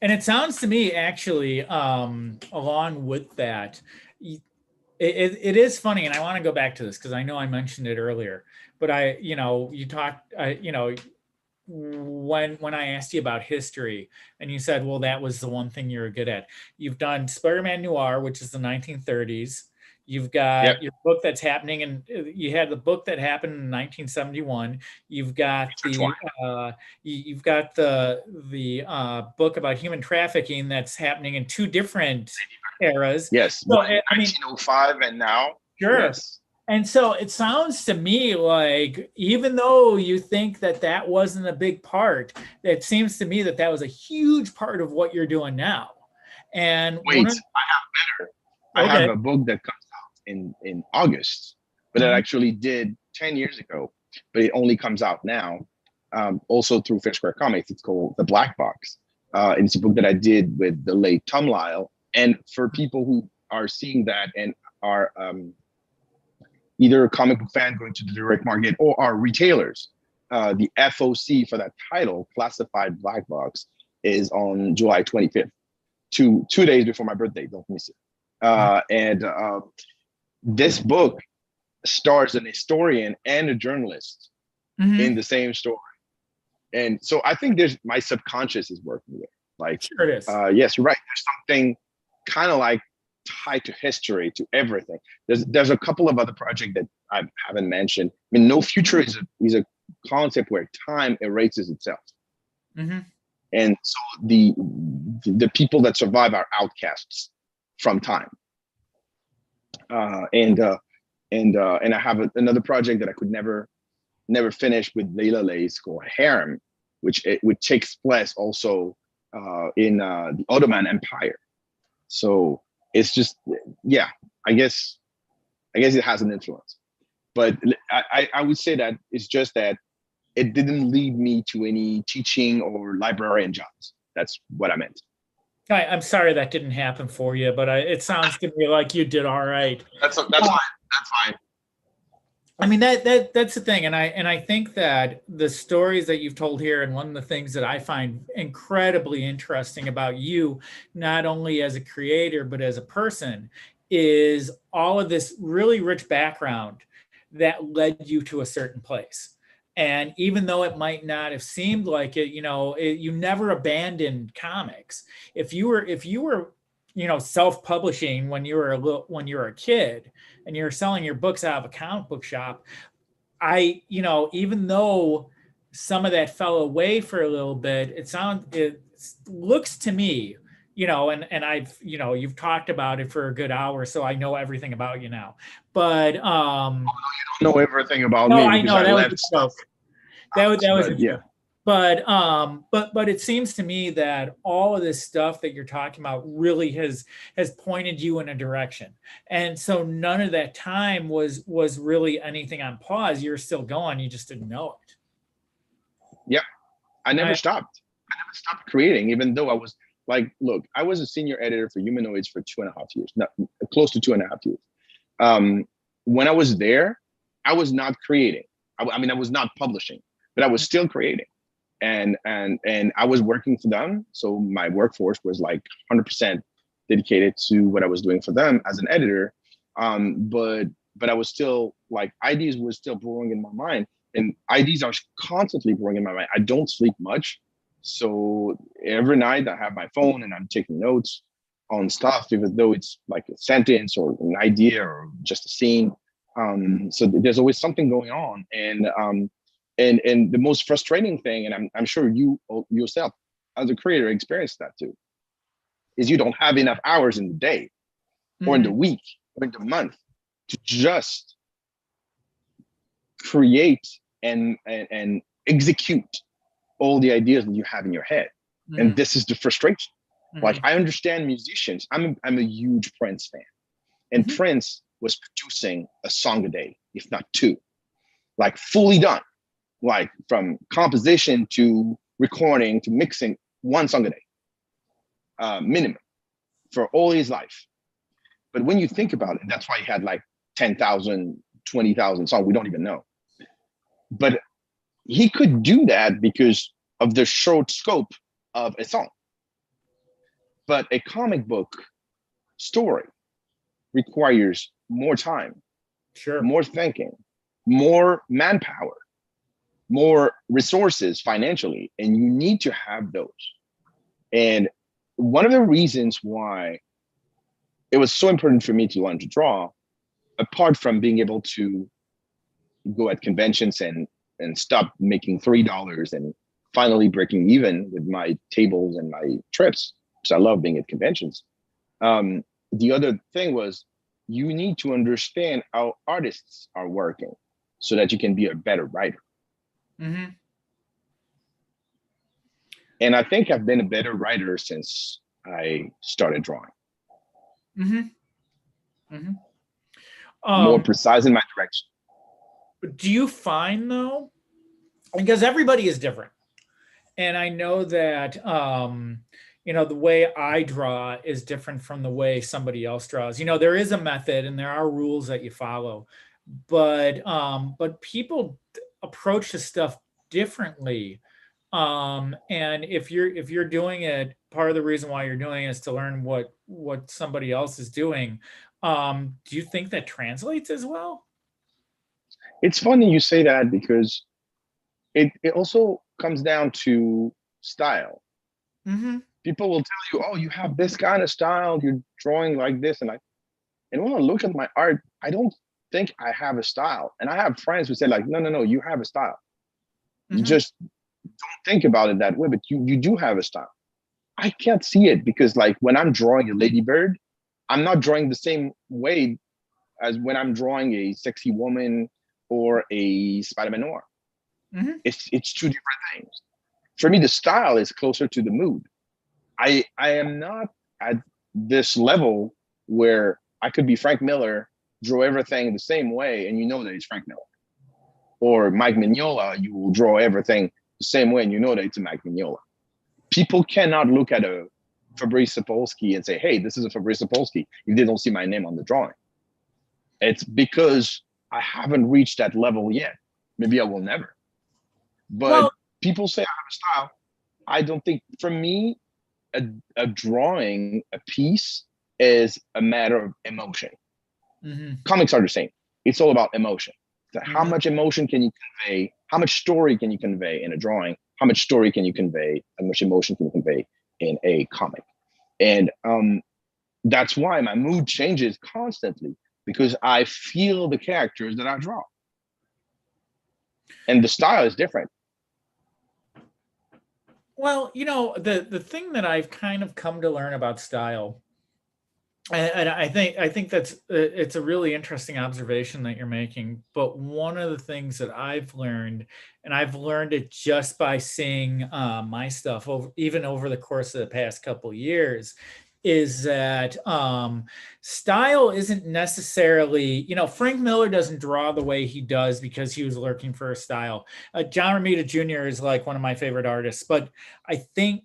And it sounds to me, actually, along with that, it is funny, and I want to go back to this because I know I mentioned it earlier, but you talked, when I asked you about history, and you said, well, that was the one thing you were good at. You've done Spider-Man Noir, which is the 1930s. You've got your book that's happening, and you had the book that happened in 1971. You've got the book about human trafficking that's happening in two different eras. Yes, so, 1905 and now. Sure. Yes. And so it sounds to me like, even though you think that wasn't a big part, it seems to me that was a huge part of what you're doing now. And wait, I have better. I have a book that comes out in August, but it actually did 10 years ago, but it only comes out now, also through FairSquare Comics. It's called The Black Box. And it's a book that I did with the late Tom Lyle. And for people who are seeing that and are either a comic book fan going to the direct market or are retailers, the FOC for that title, Classified Black Box, is on July 25th, 2 days before my birthday. Don't miss it. And this book stars an historian and a journalist in the same story. And so I think my subconscious is working there. Like, sure it is. Yes, you're right. There's something kind of like tied to history, to everything. There's a couple of other projects that I haven't mentioned. I mean, No Future is a concept where time erases itself. And so the people that survive are outcasts from time. And I have another project that I could never finish with Layla Lays called Harem, which takes place also in the Ottoman Empire. So it's just, yeah, I guess it has an influence, but I would say that it's just that it didn't lead me to any teaching or librarian jobs. That's what I meant. I'm sorry that didn't happen for you, but it sounds to me like you did all right. That's fine. That's fine. I mean, that's the thing, and I think that the stories that you've told here, and one of the things that I find incredibly interesting about you, not only as a creator but as a person, is all of this really rich background that led you to a certain place. And even though it might not have seemed like it, you never abandoned comics. If you were self-publishing when you were a kid and you're selling your books out of a comic book shop, even though some of that fell away for a little bit, it looks to me, and I've, you've talked about it for a good hour, so I know everything about you now. But you don't know everything about me. I know that was a joke. That was a joke. Yeah. But it seems to me that all of this stuff that you're talking about really has pointed you in a direction. And so none of that time was really anything on pause. You're still going, you just didn't know it. Yeah. I never stopped creating, even though I was like, look, I was a senior editor for Humanoids for 2.5 years, close to 2.5 years. When I was there, I was not creating. I mean, I was not publishing, but I was still creating. And I was working for them. So my workforce was like 100% dedicated to what I was doing for them as an editor. But I was still like, ideas were still brewing in my mind, and ideas are constantly brewing in my mind. I don't sleep much. So every night I have my phone and I'm taking notes on stuff, even though it's like a sentence or an idea or just a scene. So there's always something going on. And the most frustrating thing, and I'm sure you yourself as a creator experienced that too, is you don't have enough hours in the day or in the week or in the month to just create and execute all the ideas that you have in your head. And this is the frustration. Like, I understand musicians. I'm a huge Prince fan, and Prince was producing a song a day, if not two, like fully done, like from composition to recording to mixing, one song a day, minimum, for all his life. But when you think about it, that's why he had like 10,000, 20,000 songs. We don't even know. But he could do that because of the short scope of a song. But a comic book story requires more time, Sure, more thinking, more manpower, more resources financially, and you need to have those. And one of the reasons why it was so important for me to learn to draw, apart from being able to go at conventions and stop making $3 and finally breaking even with my tables and my trips, because I love being at conventions. The other thing was, you need to understand how artists are working so that you can be a better writer. And I think I've been a better writer since I started drawing. More precise in my direction. Do you find, though, because everybody is different, and I know that the way I draw is different from the way somebody else draws. There is a method and there are rules that you follow, but people approach the stuff differently. And if you're doing it, part of the reason why you're doing it is to learn what somebody else is doing. Do you think that translates as well? It's funny you say that, because it also comes down to style. People will tell you, oh, you have this kind of style, you're drawing like this. And when I look at my art, I don't think I have a style. And I have friends who say like, no, you have a style. You just don't think about it that way, but you do have a style. I can't see it, because like when I'm drawing a ladybird, I'm not drawing the same way as when I'm drawing a sexy woman or a Spider-Man Noir. It's two different things. For me, the style is closer to the mood. I am not at this level where I could be Frank Miller, draw everything the same way, and you know that it's Frank Miller. Or Mike Mignola, you will draw everything the same way, and you know that it's a Mike Mignola. People cannot look at a Fabrice Sapolsky and say, hey, this is a Fabrice Sapolsky, if they don't see my name on the drawing. It's because I haven't reached that level yet. Maybe I will never. But people say I have a style. I don't think, for me, a drawing, a piece is a matter of emotion. Comics are the same. It's all about emotion. So how much emotion can you convey? How much story can you convey in a drawing? How much story can you convey? How much emotion can you convey in a comic? And that's why my mood changes constantly, because I feel the characters that I draw. And the style is different. Well, the thing that I've kind of come to learn about style, and I think that's it's a really interesting observation that you're making. But one of the things that I've learned, and I've learned it just by seeing my stuff even over the course of the past couple of years, is that style isn't necessarily, Frank Miller doesn't draw the way he does because he was looking for a style. John Romita Jr. is like one of my favorite artists, but I think,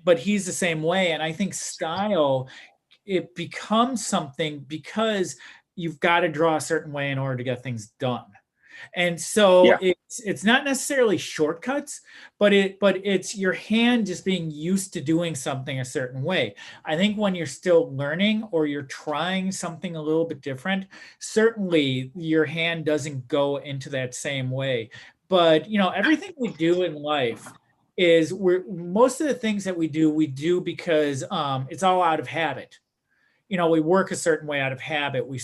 but he's the same way. And I think style, it becomes something because you've got to draw a certain way in order to get things done. And so it's not necessarily shortcuts, but it's your hand just being used to doing something a certain way. I think when you're still learning or you're trying something a little bit different, certainly your hand doesn't go into that same way. But everything we do in life is most of the things that we do because it's all out of habit. We work a certain way out of habit. We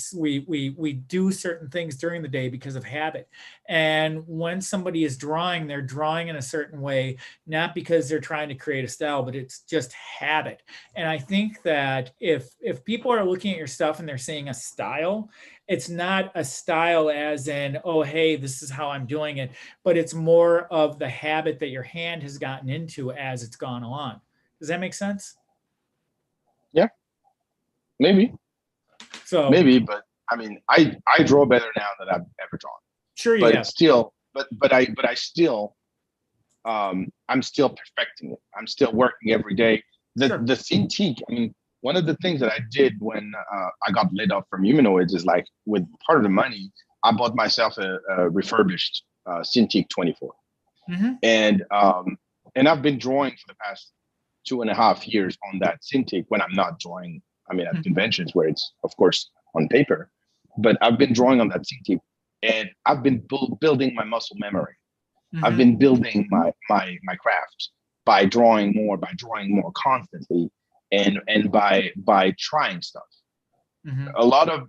do certain things during the day because of habit. And when somebody is drawing, they're drawing in a certain way, not because they're trying to create a style, but it's just habit. And I think that if people are looking at your stuff and they're seeing a style, it's not a style as in, oh, hey, this is how I'm doing it, but it's more of the habit that your hand has gotten into as it's gone along. Does that make sense? maybe, So but I mean, I draw better now than I've ever drawn. sure you But have. it's still, but I still, I'm still perfecting it. I'm still working every day. Sure. The Cintiq, I mean, one of the things that I did when I got laid off from Humanoids is like with part of the money, I bought myself a refurbished Cintiq 24, Mm-hmm. and I've been drawing for the past 2.5 years on that Cintiq when I'm not drawing. I mean, at conventions where it's of course on paper, but I've been drawing on that Cintiq, and I've been building my muscle memory. I've been building my craft by drawing more constantly, and by trying stuff. A lot of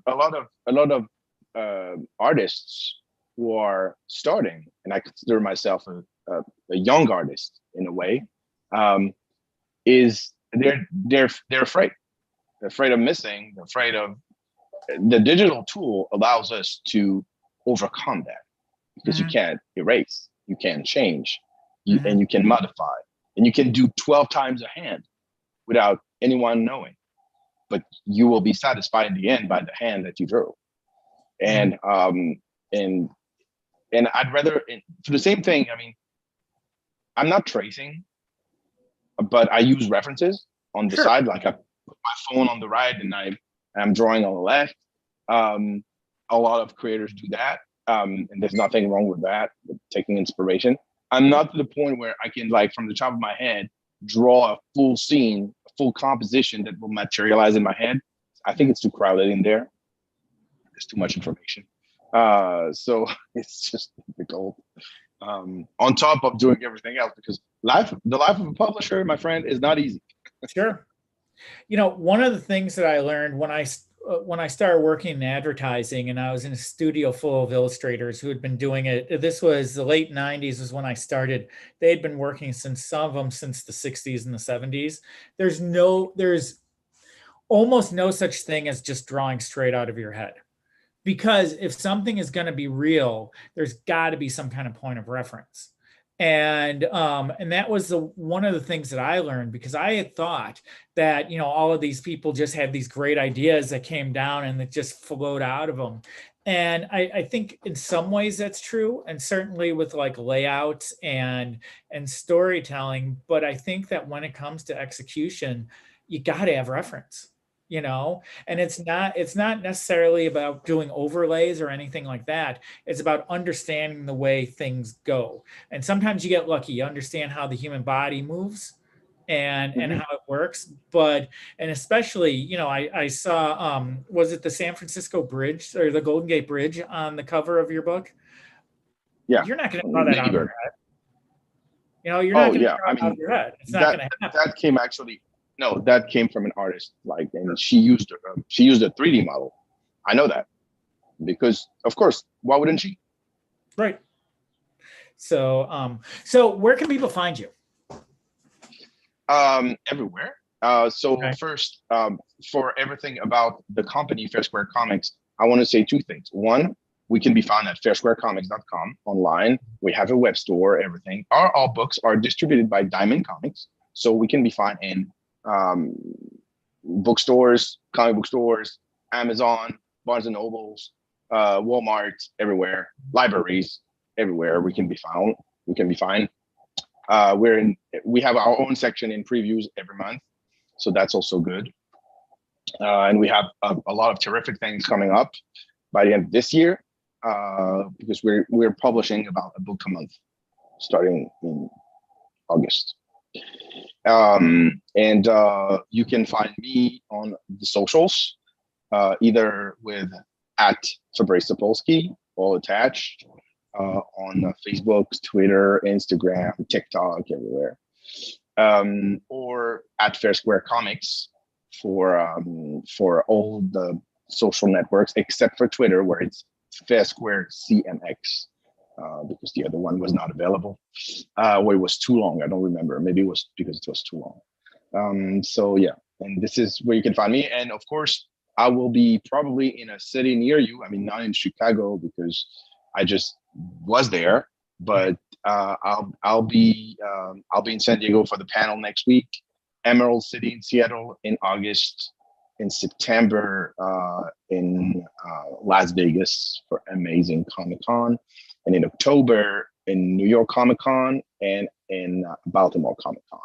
artists who are starting, and I consider myself a young artist in a way, is they're afraid. They're afraid of missing. They're afraid of the digital tool allows us to overcome that because you can't erase, you can't change, and you can modify, and you can do 12 times a hand without anyone knowing. But you will be satisfied in the end by the hand that you drew. And and I'd rather for the same thing. I mean, I'm not tracing, but I use references on the side. Like I put my phone on the right, and I'm drawing on the left. A lot of creators do that, and there's nothing wrong with that. With taking inspiration. I'm not to the point where I can, like, from the top of my head, draw a full scene, a full composition that will materialize in my head. I think it's too crowded in there. There's too much information. So it's just difficult. On top of doing everything else, because the life of a publisher, my friend, is not easy. Sure. You know, one of the things that I learned when I started working in advertising, and I was in a studio full of illustrators who had been doing it. This was the late 90s is when I started. They'd been working since, some of them since the 60s and the 70s. There's almost no such thing as just drawing straight out of your head. Because if something is going to be real, there's got to be some kind of point of reference. And that was one of the things that I learned, because I had thought that, you know, all of these people just had these great ideas that came down and that just flowed out of them. And I think in some ways that's true, and certainly with like layouts and storytelling. But I think that when it comes to execution, you got to have reference, you know. And it's not necessarily about doing overlays or anything like that. It's about understanding the way things go. And sometimes you get lucky, you understand how the human body moves and how it works. But, and especially, you know, I saw was it the San Francisco Bridge or the Golden Gate Bridge on the cover of your book? Yeah, you're not going to draw that out of your head. You know, you're Oh not going to yeah, draw I it out mean, of your head. It's not going to happen. that came actually. No, that came from an artist, like, and she used a 3D model. I know that because, of course, why wouldn't she? Right. So, so where can people find you? Everywhere. So first, for everything about the company FairSquare Comics, I want to say two things. One, we can be found at fairsquarecomics.com online. We have a web store, everything. All books are distributed by Diamond Comics, so we can be found in bookstores, comic book stores, Amazon, Barnes and Nobles, Walmart, everywhere, libraries, everywhere we can be found. We can be found. We have our own section in previews every month, so that's also good. And we have a lot of terrific things coming up by the end of this year, because we're publishing about a book a month starting in August. And you can find me on the socials, either with at Fabrice Sapolsky, all attached, on Facebook, Twitter, Instagram, TikTok, everywhere, or at FairSquare Comics for all the social networks except for Twitter, where it's FairSquare CMX. Because the other one was not available, or it was too long. I don't remember. Maybe it was because it was too long. So yeah, and this is where you can find me. And of course, I will be probably in a city near you. I mean, not in Chicago because I just was there, but I'll be in San Diego for the panel next week. Emerald City in Seattle in August. in September in Las Vegas for Amazing Comic Con, and in October in New York Comic Con and in Baltimore Comic Con.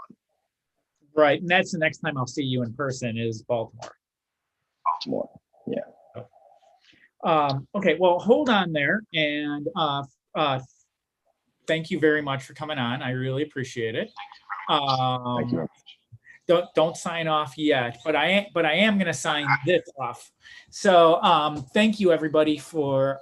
Right, and that's the next time I'll see you in person is Baltimore. Baltimore, yeah. Okay, well, hold on there, and thank you very much for coming on. I really appreciate it. Thank you very much. Don't sign off yet, but I am going to sign this off. So thank you everybody for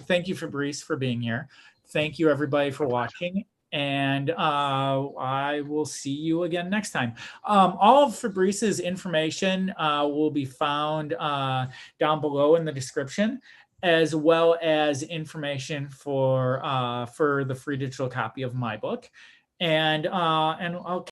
thank you Fabrice for being here. Thank you everybody for watching, and I will see you again next time. All of Fabrice's information will be found down below in the description, as well as information for the free digital copy of my book. And I'll